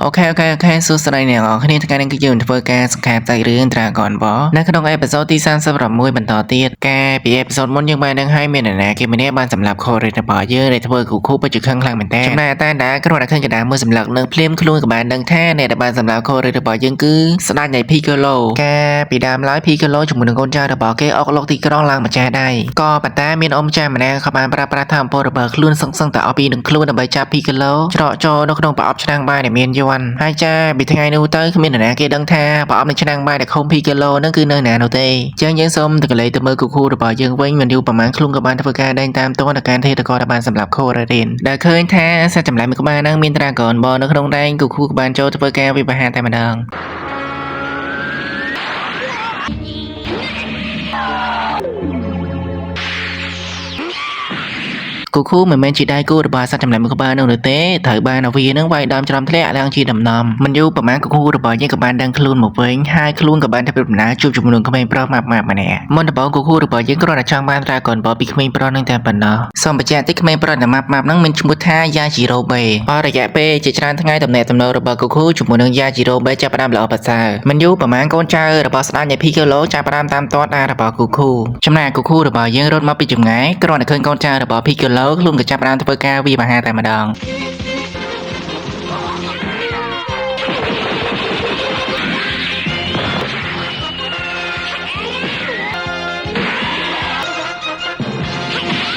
អូខេសួស្តីអ្នកនរគ្នាថ្ងៃនេះគឺយើងធ្វើការសង្ខេបសាច់រឿង Dragon Ball នៅក្នុងអេពីសូតទី36បន្តទៀតការពីអេពីសូតមុនយើងបានដឹងហើយមានអ្នកណាគេម្នាក់បានសម្លាប់ Core របស់យើងដែលធ្វើគូពិតជាខឹងខ្លាំងមែនតើចំណែកតែដែរគ្រាន់តែឃើញកណ្ដាលមួយសម្លាប់នឹងភ្លាមខ្លួនក៏បានដឹងថាអ្នកដែលបានសម្លាប់ Core របស់យើងគឺស្ដេចនៃ Piccolo ការពីដើមឡើយ Piccolo ជាមួយនឹងកូនចៅរបស់គេអុកឡុកទីក្រុងឡើងម្ចាស់ដែរក៏ប៉ុន្តែមានអ៊ំចាស់ម្នាក់ក៏បានប្រើប្រាស់ធម៌ពលរបស់ខ្លួនសឹងតែអស់ពីនឹងខ្លួនដើម្បីចាប់ Piccolo ច្រកចូលនៅក្នុងប្រអប់ឆ្នាំងបាយដែលមានយ័ន្តហើយចាពីថ្ងៃនោះទៅគ្មាននរណាគេដឹងថាប្រអប់នៃឆ្នាំងបាយដែលខុំ Piccolo នឹងគឺនៅណានោះទេចឹងយើងសូមទៅកលេសទៅមើលគូគូរបស់យើងវិញមិនយូរប្រហែលខ្លួនក៏បានធ្វើការដេញតាមទាន់ដល់ការទេតកដែលបានសម្រាប់ Corarin ដែលឃើញថាសត្វចម្លែកមួយក្បាលនឹងមាន Dragon Ball នៅក្នុងដែនគូគូក៏បានចូលធ្វើការវិបហាតែម្ដងគូគូមិនមែនជាដៃគូរបស់សត្វចម្លែកមួយក្បាលនោះទេត្រូវបានអាវីនឹងវាយដើមច្រំធ្លាក់ឡើងជាដំណំមិនយូរប្រហែលគូគូរបស់យើងក៏បានដឹងខ្លួនមកវិញហើយខ្លួនក៏បានធ្វើដំណើរជួបជាមួយនឹងក្មេងប្រុសម៉ាប់ម្នាក់មុនដំបូងគូគូរបស់យើងគ្រាន់តែចង់បាន Dragon Ball ពីក្មេងប្រុសនឹងតែប៉ុណ្ណោះសូមបញ្ជាក់តិចក្មេងប្រុសម៉ាប់នឹងមានឈ្មោះថា Yajirobe អររយៈពេលជាច្រើនថ្ងៃតំណែងរបស់គូគូជាមួយនឹង Yajirobe ចាប់ផ្ដើមល្អប្រសើរមិនយូរប្រហែលកូនចៅរបស់ស្ដេចនៃ Piccolo ចាប់ផ្ដើមតាមទាត់អារបស់គូគូចំណែកគូគូរបស់យើងរត់មកពីចម្ងាយគ្រាន់តែឃើញកូនចៅរបស់ Piccolo ខ្លួនក៏ចាប់ផ្ដើមធ្វើការវាបហាតែម្ដង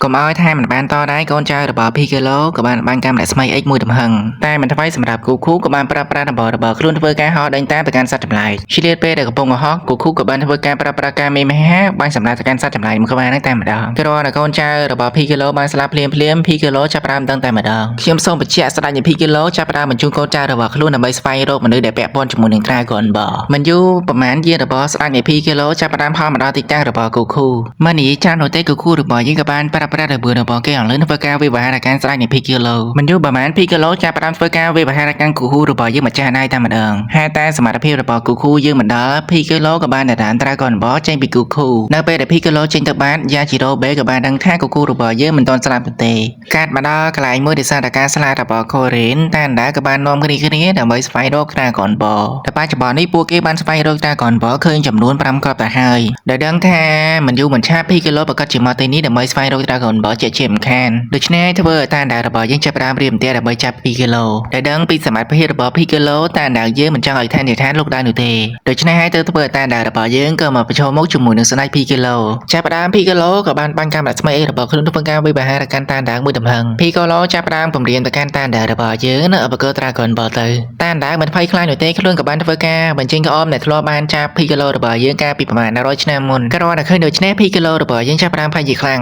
កុំឲ្យថាមិនបានតដែរកូនចៅរបស់ Piccolo ក៏បានបាញ់កាំអ្នកស្មៃ X មួយទំហឹងតែមិនថ្មីសម្រាប់គូគូក៏បានប្រើប្រាស់របស់ខ្លួនធ្វើការហោះដេញតាមទៅកាន់សត្វចម្លែកឆ្លៀតពេលដែលកំពុងហោះគូគូក៏បានធ្វើការប្រើប្រាស់ការមេមហាបាញ់សម្រាប់ទៅកាន់សត្វចម្លែកមួយក្បាលហ្នឹងតែម្ដងគ្រាន់តែកូនចៅរបស់ Piccolo បានស្លាប់ភ្លាមPiccolo ចាប់ផ្ដើមដឹងតែម្ដងខ្ញុំសូមបញ្ជាក់ស្ដេចនៃ Piccolo ចាប់ផ្ដើមបញ្ជូនកូនចៅរបស់ខ្លួនដើម្បីស្វែងរកមនុស្សដែលពាក់ព័ន្ធជាមួយនឹង Dragon Ball មិនយូរប្រហែលយានរបស់ស្ដេចនៃ Piccolo ចាប់ផ្ដើមហោះមកដល់ទីតាំងរបស់គូគូមិននិយាយច្រើននោះទេគូគូរបស់យើងក៏បានប្រើប្រាស់របស់គេអង្លើធ្វើការវិវហារកាន់ស្ដេចនៃ Piccolo មិនយូរប្រហែល Piccolo ចាប់ផ្ដើមធ្វើការវិវហារកាន់គូគូរបស់យើងម្ចាស់ដៃតែម្ដងហើយតែសមត្ថភាពរបស់គូគូយើងមិនដល់ Piccolo ក៏បានដាន Dragon Ball ចេញពីគូគូនៅពេលដែល Piccolo ចេញទៅបាន Yajirobe ក៏បានដឹងថាគូគូរបស់យើងមិនទាន់ស្លាប់ទេកាត់មកដល់កន្លែងមួយដែលសារការស្លាប់របស់ Corin តែអណ្ដាក៏បាននាំគ្នាដើម្បីស្វែងរក Dragon Ball តែបច្ចុប្បន្ននេះពួកគេបានស្វែងរក Dragon Ball ឃើញចំនួន5គ្រាប់ទៅហើយដែលដឹងថាមិនយូរមិនឆាប់ Piccolo ប្រកាសជាមកទីនេះដើម្បីស្វែងរក Dragon Ball ជាមិនខានដូច្នេះធ្វើឲ្យតានដារបស់យើងចាប់ផ្ដើមរៀបមន្ទិដើម្បីចាប់ Piccolo ដែលដឹងពីសមត្ថភាពរបស់ Piccolo តានដាយើងមិនចង់ឲ្យឋានៈលោកដែរនោះទេដូច្នេះហើយទៅធ្វើឲ្យតានដារបស់យើងក៏មកប្រឈមមុខជាមួយនឹងស្ដេច Piccolo ចាប់ផ្ដើម Piccolo ក៏បានបាញ់កាំដាក់ស្មីរបស់ខ្លួនធ្វើការវិបហារកាន់តានដាមួយដំណឹង Piccolo ចាប់ផ្ដើមពំរាមទៅកាន់តានដារបស់យើងនៅឧបករណ៍ Dragon Ball ទៅតានដាមិនភ័យខ្លាចនោះទេខ្លួនក៏បានធ្វើការបញ្ចេញក្អមដែលធ្លាប់បានចាប់ Piccolo របស់យើងកាលពីប្រហែល100ឆ្នាំមុនក៏រត់តែឃើញដូច្នេះ Piccolo របស់យើងចាប់ផ្ដើមភ័យជាខ្លាំង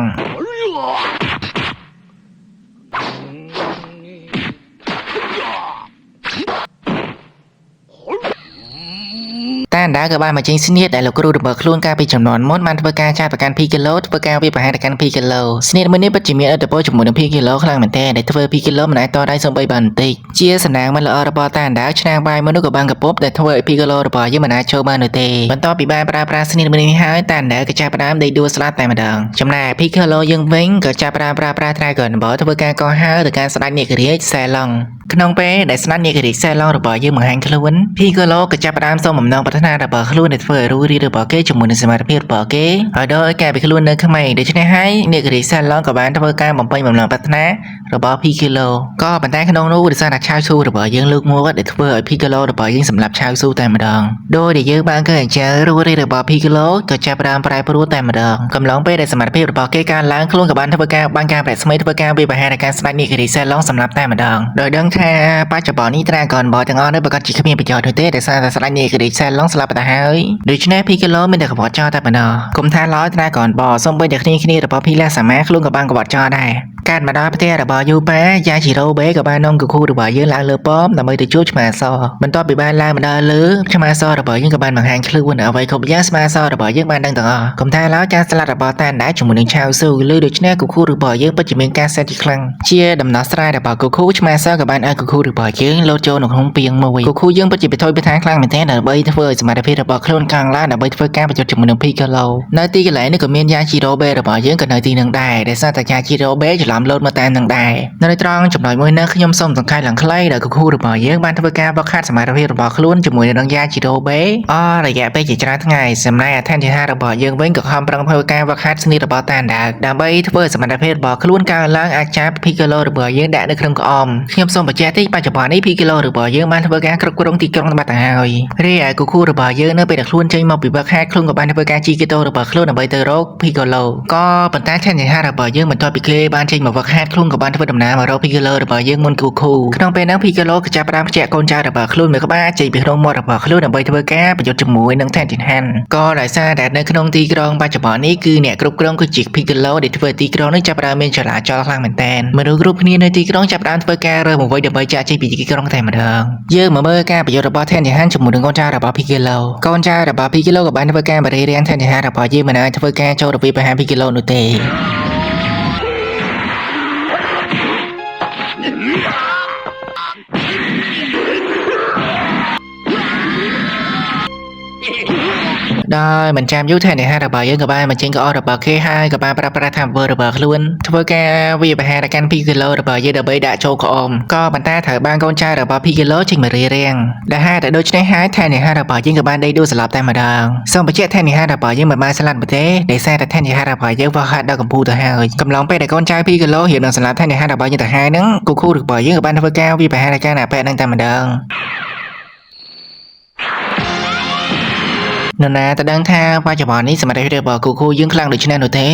តានដាក៏បានមកចេញស្នៀតដែលលោកគ្រូរបស់ខ្លួនកាលពីចំនួនមុនបានធ្វើការចាត់ប្រកាន់ Piccolo ធ្វើការវាបហារទៅកាន់ Piccolo ស្នៀតមួយនេះពិតជាមានឥទ្ធិពលជាមួយនឹង Piccolo ខ្លាំងមែនទែនដែលធ្វើ Piccolo មិនអាចតដៃសូម្បីបានបន្តិចជាសំណាងមិនល្អរបស់តានដាឆ្នាំងបាយមួយនោះក៏បានកំពប់ដែលធ្វើឲ្យ Piccolo របស់យើងមិនអាចចូលបាននោះទេបន្ទាប់ពីបានប្រើប្រាស់ស្នៀតមួយនេះហើយតានដាក៏ចាប់ផ្ដើមដេកដួលស្លាប់តែម្ដងចំណែក Piccolo យើងវិញក៏ចាប់ផ្ដើមប្រើប្រាស់ Dragon Ball ធ្វើការកោះហៅទៅកាន់ស្ដេចនាគរាជ Cellong ក្នុងពេលដែលស្ដេចនាគរាជ Cellong របស់យើងបង្ហាញខ្លួន Piccolo ក៏ចាប់ផ្ដើមសូមបំណងប្រាថ្នារបស់ខ្លួនដែលធ្វើឲ្យរូបរាងរបស់គេជាមួយនឹងសមត្ថភាពរបស់គេហើយដោយការពីខ្លួននៅក្មេងដូច្នេះហើយនាគរីសាឡុងក៏បានធ្វើការបំពេញបំណងប្រាថ្នារបស់ Piccolo ក៏ប៉ុន្តែក្នុងនោះដោយសារតែឆាវស៊ូរបស់យើងលើកមកដែលធ្វើឲ្យ Piccolo របស់យើងសម្លាប់ឆាវស៊ូតែម្ដងដោយដែលយើងបានឃើញអញ្ចឹងរូបរាងរបស់ Piccolo ក៏ចាប់ផ្ដើមប្រែប្រួលតែម្ដងកំឡុងពេលដែលសមត្ថភាពរបស់គេកើនឡើងខ្លួនក៏បានធ្វើការបាញ់ការប្រាក់ស្មីធ្វើការវាបហារការស្ដេចនាគរីសាឡុងសម្លាប់តែម្ដងដោយដឹងថាបច្ចុប្បន្ននេះ Dragon Ball ទាំងអស់នៅប្រកាសជាគ្មានប្រយោជន៍នោះទេដោយសារតែស្ដេចនាគរីសាឡុងស្លាប់ទៅហើយដូច្នេះ Piccolo មានតែក្បត់ចោលតែប៉ុណ្ណោះគុំថាឡើយ Dragon Ball សូម្បីតែគ្នារបស់ Pila Sama ខ្លួនក៏បានក្បត់ចោលដែរកាត់មកដល់ផ្ទះរបស់យូប៉ា Yajirobe ក៏បាននាំគូគូរបស់យើងឡើងលើប៉មដើម្បីទៅជួបឆ្មាសបន្ទាប់ពីបានឡើងមកដល់លើឆ្មាសរបស់យើងក៏បានបង្ហាញខ្លួនអ្វីគ្រប់យ៉ាងឆ្មាសរបស់យើងបានដឹងទាំងអស់គុំថាឡើយការស្លាប់របស់តានដែរជាមួយនឹងឆាវស៊ូឬដូច្នេះគូគូរបស់យើងពិតជាមានការសេតជាខ្លាំងជាដំណោះស្រាយរបស់គូគូឆ្មាសក៏បានឲ្យគូគូរបស់យើងលោតចូលនៅក្នុងពាងមួយគូគូយើងពិតជាពិថយពិថាខ្លាំងមែនទែនដើម្បីធ្វើឲ្យសមត្ថភាពរបស់ខ្លួនកើនឡើងដើម្បីធ្វើការប្រយុទ្ធជាមួយនឹង Piccolo នៅទីកន្លែងនេះក៏មាន Yajirobe របស់យើងក៏នៅទីនឹងដែរដែលសារតែ Yajirobe ច្រឡ ឡំលោតមកតាមនឹងដែរនៅត្រង់ចំណុចមួយនេះខ្ញុំសូមសង្ខេបឡើងខ្លីដែលគូគូរបស់យើងបានធ្វើការវឹកហាត់សមត្ថភាពរបស់ខ្លួនជាមួយនឹងយ៉ាជីដូបេរយៈពេលជាច្រើនថ្ងៃសម្រាប់អធិដ្ឋានរបស់យើងវិញក៏ខំប្រឹងធ្វើការវឹកហាត់ស្នីរបស់តានដាដើម្បីធ្វើសមត្ថភាពរបស់ខ្លួនកើនឡើងអាចចាប់ Piccolo របស់យើងដាក់នៅក្នុងក្អមខ្ញុំសូមបញ្ជាក់ទីបច្ចុប្បន្ននេះ Piccolo របស់យើងបានធ្វើការគ្រប់គ្រងទីក្រុងបាត់ទៅហើយរីឯគូគូរបស់យើងនៅពេលដែលខ្លួនចេញមកពីវឹកហាត់ខ្លួនក៏បានធ្វើការជីកីតូរបស់ខ្លួនដើម្បីទៅរក Piccolo ក៏ប៉ុន្តែឆន្ទៈរបស់យើងបន្ទាប់ពីគេបានចេញមកវឹកហាត់ខ្លួនក៏បានធ្វើដំណើរមករក Piccolo របស់យើងមុនគូគូក្នុងពេលហ្នឹង Piccolo ក៏ចាប់ផ្ដើមបញ្ជាក់កូនចៅរបស់ខ្លួនមួយក្បាលចេញពីក្នុងមាត់របស់ខ្លួនដើម្បីធ្វើការប្រយុទ្ធជាមួយនឹងថែនទីហានក៏ដោយសារតែនៅក្នុងទីក្រុងបច្ចុប្បន្ននេះគឺអ្នកគ្រប់គ្រងគឺជា Piccolo ដែលធ្វើទីក្រុងនេះចាប់ផ្ដើមមានចលាចលខ្លាំងមែនទែនមនុស្សគ្រប់គ្នានៅទីក្រុងចាប់ផ្ដើមធ្វើការរើមកវិញដើម្បីចាក់ចេញពីទីក្រុងតែម្ដងយើងមកមើលការប្រយុទ្ធរបស់ថែនទីហានជាមួយនឹងកូនចៅរបស់ Piccolo កូនចៅរបស់ Piccolo ក៏បានធ្វើការបរិយារាំងថែនទីហានរបស់យើងមិនអាចធ្វើការចូលទៅវាយប្រហារ Piccolo នោះទេដោយមិនចាំយូរថែនទីហានរបស់យើងក៏បានបញ្ចេញកោរបស់គេហើយក៏បានប្រើប្រាស់ថាមពលរបស់ខ្លួនធ្វើការវាយប្រហារដល់កាន់ Piccolo របស់យើងដើម្បីដាក់ចូលក្អមក៏ប៉ុន្តែត្រូវបានកូនចៅរបស់ Piccolo ចេញមករារាំងដែលហេតុតែដូច្នេះហើយថែនទីហានរបស់យើងក៏បានដេកដួលស្លាប់តែម្ដងសូមបញ្ជាក់ថែនទីហានរបស់យើងមិនបានស្លាប់ទេដោយសារតែថែនទីហានរបស់យើងវាហាត់ដល់កម្ពុជាទៅហើយកំឡុងពេលដែលកូនចៅ Piccolo រៀបនឹងស្លាប់ថែនទីហានរបស់យើងទៅហើយហ្នឹងគូគូរបស់យើងក៏បានធ្វើការវាយប្រហារដល់កាន់អាប៉ែហ្នឹងតែម្ដងនរណាទៅដឹងថាបច្ចុប្បន្ននេះសមត្ថភាពរបស់គូគូយើងខ្លាំងដូចនេះនោះទេ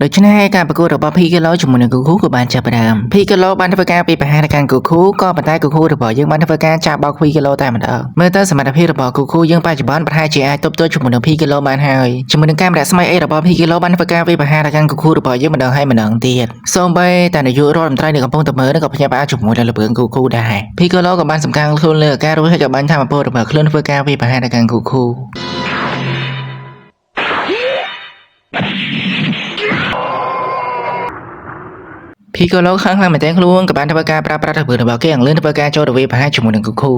ដូច្នេះការប្រកួតរបស់ Piccolo ជាមួយនឹងគូគូក៏បានចាប់ផ្ដើម Piccolo បានធ្វើការពីប្រហារកាន់គូគូក៏ប៉ុន្តែគូគូរបស់យើងបានធ្វើការចាប់បោក Piccolo តែម្ដងមើលទៅសមត្ថភាពរបស់គូគូយើងបច្ចុប្បន្នប្រហែលជាអាចទប់ទល់ជាមួយនឹង Piccolo បានហើយជាមួយនឹងកាមេរ៉ាស្មៃអីរបស់ Piccolo បានធ្វើការពីប្រហារកាន់គូគូរបស់យើងម្ដងហើយម្ដងទៀតសូម្បីតែនាយករដ្ឋមន្ត្រីនៅកំពុងតែមើលក៏ភ្ញាក់ផ្អើលជាមួយនឹងល្បឿនគូគូដែរ Piccolo ក៏បានសម្គាំងខ្លួនលើការរួចហើយក៏បានថាមពលរបស់ខ្លួនធ្វើការពីប្រហារកាន់គូគូPiccolo ខាងមែនតែខ្លួនក៏បានធ្វើការប្រើប្រាស់របៀបរបស់គេអង្គលឿនធ្វើការចូលទៅវាយប្រហារជាមួយនឹងគូគូ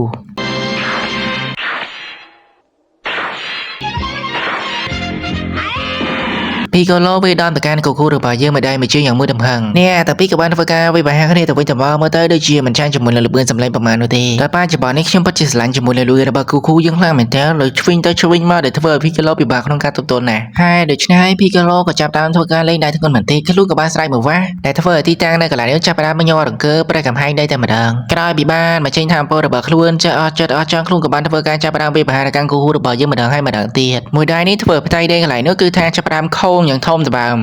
Piccolo វាដល់ទៅកាន់គូគូរបស់យើងមិនដែរមួយជើងយ៉ាងមួយដំហឹងនេះតែពីក៏បានធ្វើការវាយប្រហារគ្នាទៅវិញទៅមកមើលទៅដូចជាមិនចាញ់ជាមួយនឹងល្បឿនសម្លេងប្រមាណនោះទេតែបច្ចុប្បន្ននេះខ្ញុំពិតជាស្រឡាញ់ជាមួយនឹងលួយរបស់គូគូយើងខ្លាំងមែនតើលើឆ្វេងទៅឆ្វេងមកដែលធ្វើឲ្យ Piccolo ពិបាកក្នុងការទប់ទល់ណាស់ហើយដូច្នេះ Piccolo ក៏ចាប់តាមធ្វើការលេងដៃធ្ងន់មែនទេខ្លួនក៏បានស្រែកមកវ៉ាដែលធ្វើឲ្យទីតាំងនៅកន្លែងនេះចាប់ផ្ដើមញ័ររង្គើប្រេះកំហែងដីតែម្ដងក្រោយពីបានមកចេញថាមពលរបស់ខ្លួនចេះអត់ចិត្តអត់ចង់ខ្លួនក៏បានធ្វើការចាប់ផ្ដើមវាយប្រហារកាន់គូគូរបស់យើងម្ដងហើយម្ដងទៀតមួយដៃនេះធ្វើផ្ទៃដីកន្លែងនោះគឺថាចាប់ផ្ដើមខូងយ៉ាងធំសម្បើម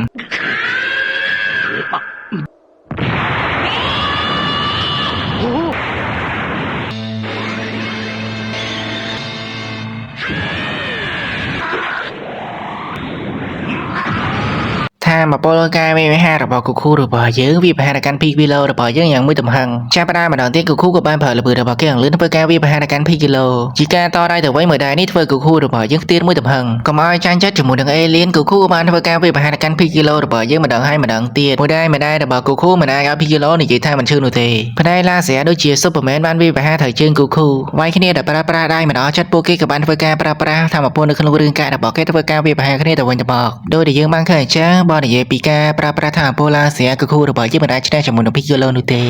ថាមកពលការវាយប្រហាររបស់គូគូរបស់យើងវាប្រហារកាន់ Piccolo របស់យើងយ៉ាងមួយទំហឹងចាប់ផ្ដើមម្ដងទៀតគូគូក៏បានប្រើល្បឿនរបស់គេអង្គលឿនធ្វើការវាយប្រហារកាន់ Piccolo ជាការតដៃទៅវិញមួយដៃនេះធ្វើគូគូរបស់យើងទៀតមួយទំហឹងកុំឲ្យចាញ់ចិត្តជាមួយនឹង Alien គូគូក៏បានធ្វើការវាយប្រហារកាន់ Piccolo របស់យើងម្ដងហើយម្ដងទៀតមួយដៃរបស់គូគូមិនអាចឲ្យ Piccolo និយាយថាមិនឈឺនោះទេផ្នែកឡាស៊ែដូចជា Superman បានវាយប្រហារត្រូវជើងគូគូវាយគ្នាដែលប្រើប្រាស់ដៃម្ដងចិត្តពួកគេក៏បានធ្វើការប្រើប្រាស់ថាមពលនៅក្នុងរឿងកាយរបស់គេធ្វើការវាយប្រហារគ្នាទៅវិញទៅមកដោយដែលយើងបានឃើញអញ្ចឹងបើនិយាយពីការប្រើប្រាស់ថាមពលឡាស៊ែគូគូរបស់យើងមិនអាចឈ្នះជាមួយនឹង Piccolo នោះទេ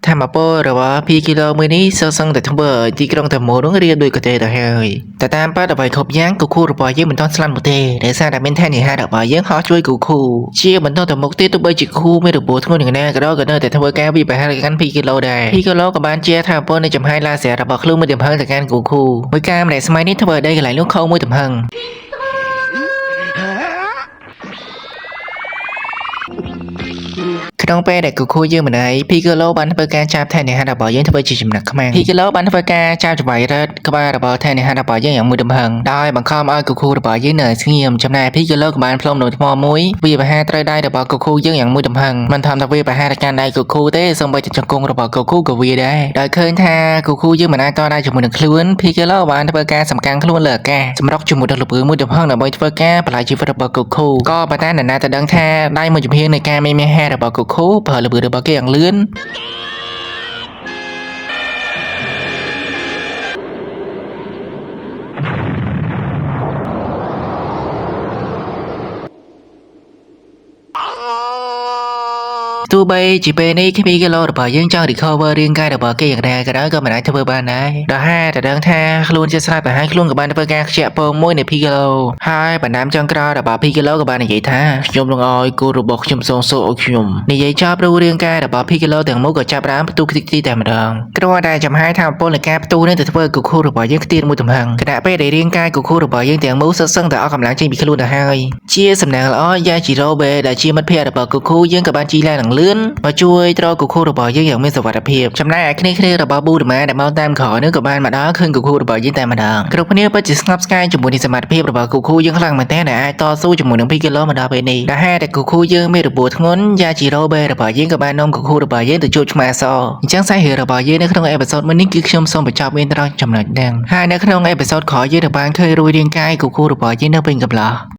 ថាមពលរបស់ Piccolo មួយនេះសឹងតែធ្វើឲ្យទីក្រុងតែមួយនោះរៀបដូចកទេទៅហើយតែតាមពិតអ្វីគ្រប់យ៉ាងគូគូរបស់យើងមិនទាន់ស្លាប់នោះទេដោយសារតែមានថែនិហានរបស់យើងហោះជួយគូគូជាបន្តទៅមុខទៀតទោះបីជាគូមានរបួសធ្ងន់យ៉ាងណាក៏ដោយក៏នៅតែធ្វើការវាយប្រហារកាន់ Piccolo ដែរ Piccolo ក៏បានជាថាមពលនៃចំហាយឡាស៊ែរបស់ខ្លួនមួយទំហឹងទៅកាន់គូគូមួយកាម្នាក់ស្មៃនេះធ្វើឲ្យដីកន្លែងនោះខូចមួយទំហឹងក្នុងពេលដែលគូគូយើងម្ដាយ Piccolo បានធ្វើការចាប់ថែនិហានរបស់យើងធ្វើជាចំណាក់ខ្មាំង Piccolo បានធ្វើការចាប់ច្បាយរ៉ិតក្បាលរបស់ថែនិហានរបស់យើងយ៉ាងមួយទំហឹងដោយបង្ខំឲ្យគូគូរបស់យើងនៅស្ងៀមចំណែក Piccolo ក៏បានផ្លុំនៅថ្មមួយវាប្រហារត្រូវដៃរបស់គូគូយើងយ៉ាងមួយទំហឹងមិនធម្មតាវាប្រហារកាន់ដៃគូគូទេសូម្បីតែជង្គង់របស់គូគូក៏វាដែរដោយឃើញថាគូគូយើងមិនអាចតដៃជាមួយនឹងខ្លួន Piccolo បានធ្វើការសម្កាំងខ្លួនលើអាកាសសម្រុកជាមួយនឹងល្បឿនមួយទំហឹងដើម្បីធ្វើការបលាយជីវិតរបស់គូគូក៏ប៉ុន្តែនរណាទៅដឹងថាដៃមួយចំហៀងនៃការមេមហារបស់គូគូប្រើល្បឿនរបស់គេយ៉ាងលឿន ទោះបីជាពេលនេះពីគីឡូរបស់យើងចង់ recover រាងកាយរបស់គេយ៉ាងណាក៏ដោយក៏មិនអាចធ្វើបានដែរដោយហេតុតែដឹងថាខ្លួនជាស្រាប់តែហើយខ្លួនក៏បានធ្វើការខ្ជាក់ពងមួយនៃពីគីឡូហើយបណ្ដាំចុងក្រោយរបស់ពីគីឡូក៏បាននិយាយថាខ្ញុំនឹងឲ្យគូរបស់ខ្ញុំសងសឹកឲ្យខ្ញុំនិយាយចប់រូបរាងកាយរបស់ពីគីឡូទាំងមូលក៏ចាប់ផ្ដើមផ្ទុះខ្ទេចខ្ទីតែម្ដងគ្រាន់តែចំហាយថាពលនៃការផ្ទុះនេះទៅធ្វើគូខូរបស់យើងខ្ទាតមួយទំហឹងខណៈពេលដែលរាងកាយគូខូរបស់យើងទាំងមូលសុទ្ធសឹងតែអស់កម្លាំងចេញពីខ្លួនទៅហើយជាសំណាងល្អយ៉ាជីរ៉ូបេដែលជាមិត្តភក្តិរបស់គូខូយើងក៏បានជីឡើងនឹងលឿនមកជួយត្រគូខូរបស់យើងយ៉ាងមានសុវត្ថិភាពចំណែកឯគ្នារបស់ប៊ូរ៉ាម៉ាដែលមកតាមក្រោយនេះក៏បានមកដល់ឃើញគូខូរបស់យើងតែម្ដងគ្រប់គ្នាពិតជាស្ងប់ស្ងាត់ជាមួយនឹងសមត្ថភាពរបស់គូខូយើងខ្លាំងមែនទែនដែលអាចតស៊ូជាមួយនឹងពីគីឡូមកដល់ពេលនេះដែលហេតុតែគូខូយើងមានរបួសធ្ងន់យ៉ាជីរ៉ូបេរបស់យើងក៏បាននាំគូខូរបស់យើងទៅជួបឆ្មាសអញ្ចឹងសាច់រឿងរបស់យើងនៅក្នុងអេពីសូតមួយនេះគឺខ្ញុំសូមបញ្ចប់មានត្រង់ចំណុចហ្នឹងហើយនៅក្នុងអេពីសូតក្រោយយើងនឹងបានឃើញរួចរាងកាយគូខូរបស់យើងនៅពេញកំឡោះ